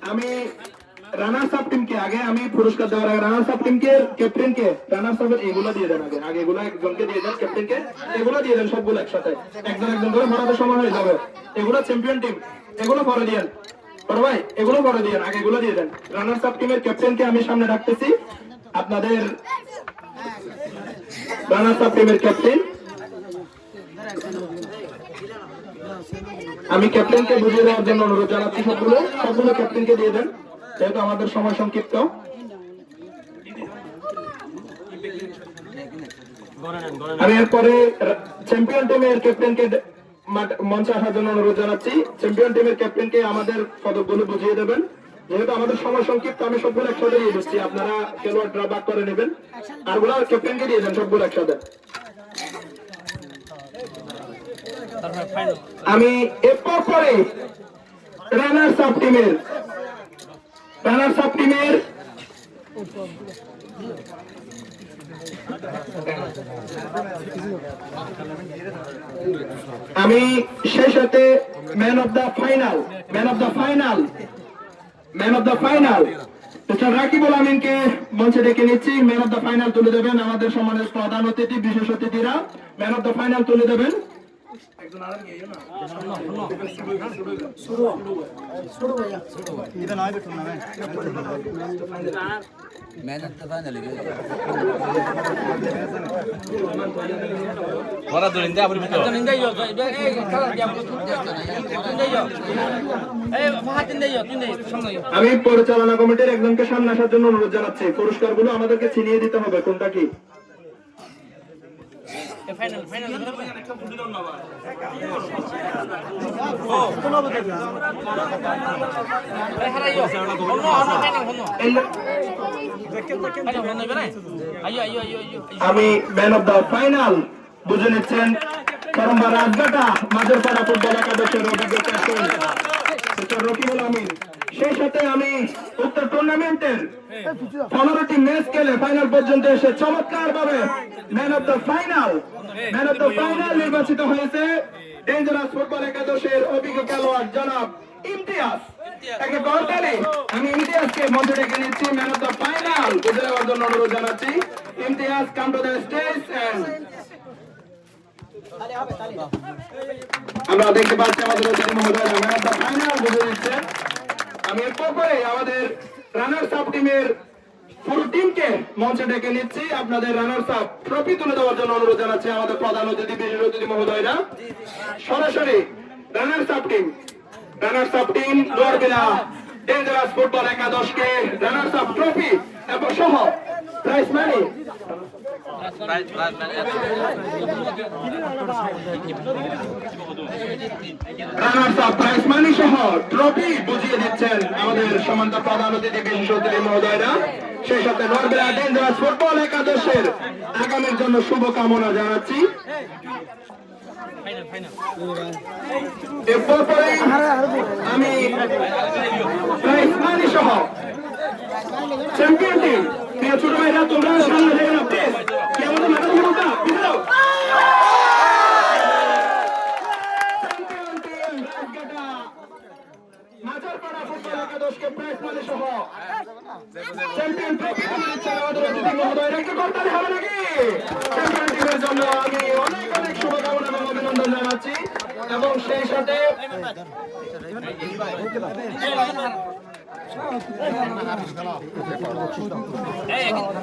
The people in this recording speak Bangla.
আমি রানার্স আপ টিমকে আগে আমি পুরস্কার দেওয়ার আগে রানার্স আপ টিমকে ক্যাপ্টেনকে রানার্স আপের এগুলো দিয়ে দেন আগে এগুলো একজনকে দিয়ে দেন ক্যাপ্টেনকে এগুলো দিয়ে দেন সবগুলো একসাথে একজন একজন করে ভরাতে সময় হয়ে যাবে এগুলো চ্যাম্পিয়ন টিম এগুলো পরে দিয়েন বড় ভাই এগুলো পরে দিয়েন আগে এগুলো দিয়ে দেন রানার্স আপ টিমের ক্যাপ্টেনকে আমি সামনে রাখতেছি আপনাদের রানার্স আপ টিমের ক্যাপ্টেন আমি ক্যাপ্টেনকে বুঝিয়ে দেওয়ার জন্য অনুরোধ জানাচ্ছি সবগুলো ক্যাপ্টেনকে দিয়ে দেন যেহেতু আমাদের সময় সংক্ষিপ্ত আমি এরপরে চ্যাম্পিয়ন টিমের ক্যাপ্টেনকে মঞ্চে আসার জন্য অনুরোধ জানাচ্ছি চ্যাম্পিয়ন টিমের ক্যাপ্টেনকে আমাদের পদকগুলো বুঝিয়ে দেবেন যেহেতু আমাদের সময় সংক্ষিপ্ত আমি সবগুলো একসাথে দিয়ে দিচ্ছি আপনারা খেলোয়াড়রা ভাগ করে নেবেন আরগুলো ক্যাপ্টেনকে দিয়ে দেন সবগুলো একসাথে আমি এরপর পরে রানার্স আপ টিমের আমি সেই সাথে man of the final mister Rakibul আমিনকে মঞ্চে ডেকে নিচ্ছি ম্যান অফ দ্য ফাইনাল তুলে দেবেন আমাদের সম্মানের প্রধান অতিথি বিশেষ অতিথিরা ম্যান অফ দ্য ফাইনাল তুলে দেবেন আমি পরিচালনা কমিটির একজনকে সামনে আসার জন্য অনুরোধ জানাচ্ছি পুরস্কারগুলো আমাদেরকে ছিনিয়ে দিতে হবে কোনটা কি আমি ম্যান অফ দ্য ফাইনাল বুঝে নিচ্ছেন করম্বা রাজঘাটা মাঝেরপাড়া ফুটবল একাদশের অভিজ্ঞ ক্যাপ্টেন রকিবুল আমিন সেই সাথে আমি উক্ত টুর্নামেন্টের 15টি ম্যাচ খেলে ফাইনাল পর্যন্ত এসে চমৎকার ভাবে ম্যান অফ দ্য ফাইনাল নির্বাচিত হয়েছে ডেঞ্জারাস ফুটবল একাদশের অভিজ্ঞ খেলোয়াড় জনাব ইমতিয়াজ একে গড়তালি আমি ইমতিয়াজকে মঞ্চে ডেকে নিচ্ছি ম্যান অফ দ্য ফাইনাল বুঝে নেওয়ার জন্য অনুরোধ জানাচ্ছি Imtiaz come to the stage and আমরা দেখতে পাচ্ছি আমাদের অতিথি মহোদয় ম্যান অফ দ্য ফাইনাল বুঝে নিচ্ছেন আমি এরপর পরে আমাদের রানার্স আপ টিমের পুরো টিমকে মঞ্চে ডেকে নিচ্ছি আপনাদের রানার্স আপ ট্রফি তুলে দেওয়ার জন্য অনুরোধ জানাচ্ছি আমাদের প্রধান অতিথি বিশেষ অতিথি মহোদয়রা সরাসরি রানার্স আপ টিম দৌড়বেলা ডেঞ্জারাস ফুটবল একাদশকে রানার্স আপ ট্রফি এবং সহ prize money runners up prize money সহ ট্রফি বুঝিয়ে দিচ্ছেন আমাদের সম্মানিত প্রধান অতিথি বিশেষ অতিথি মহোদয়রা সেই সাথে নরবেলা ডেঞ্জারাস ফুটবল একাদশের আগামীর জন্য শুভকামনা জানাচ্ছি আমি প্রাইজ মানি সহ চ্যাম্পিয়ন টিম প্রিয় ছোট ভাইরা তোমরা সামনে থেকে না প্লিজ কি আমাদের মাথা দিয়ে বলতা পিছাও champion team Rajghata Majharpara football একাদশকে প্রাইজ মানি সহ চ্যাম্পিয়ন ট্রফি তুলে দিচ্ছেন আমাদের অতিথি মহোদয়রা একটু করতালি হবে নাকি চ্যাম্পিয়ন টিমের জন্য আমি অনেক শুভকামনা এবং অভিনন্দন জানাচ্ছি এবং সেই সাথে